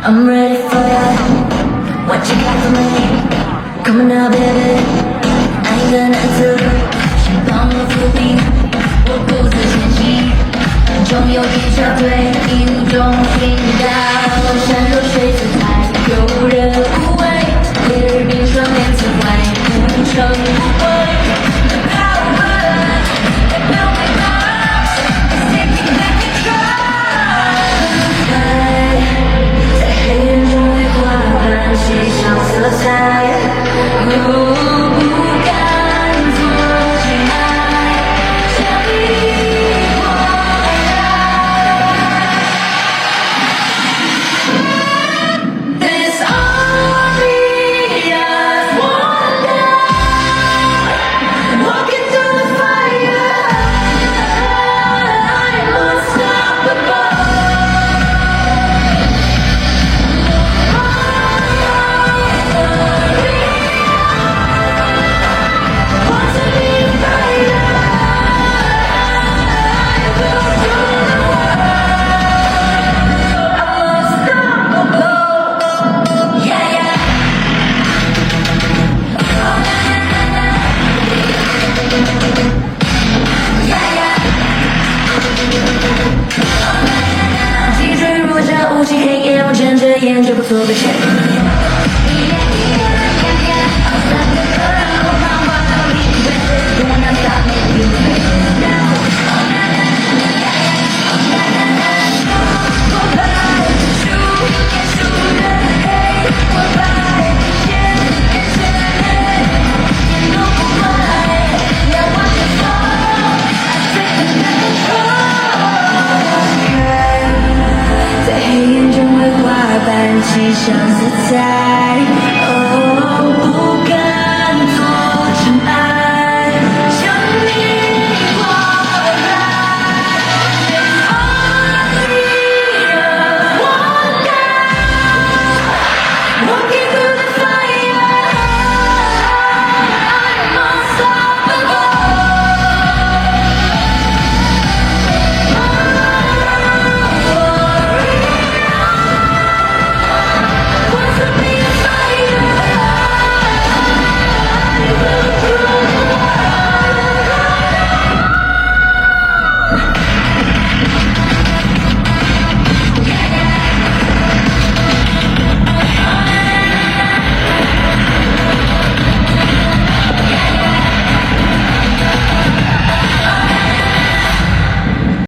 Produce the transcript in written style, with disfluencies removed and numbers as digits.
I'm ready for ya. What you got for me? Come on now, baby. I ain't gonna answer. 帮我伏笔，我不自前行。总有一小队一路中寻到，山若水自海，有人无畏。烈日冰霜连刺怀，不成不悔。The power, the power is taking back control. 在黑暗中为花瓣写上色彩。不敢做情爱，像一过来。This army of wonder, walking through the fire, I'm unstoppable. Want to be a fighter, I will rule the world. I'm unstoppable. Yeah, yeah. Oh, na na na na. Yeah, yeah. Oh, na na na. 脊椎如这无尽黑夜，我睁着眼就不做个前。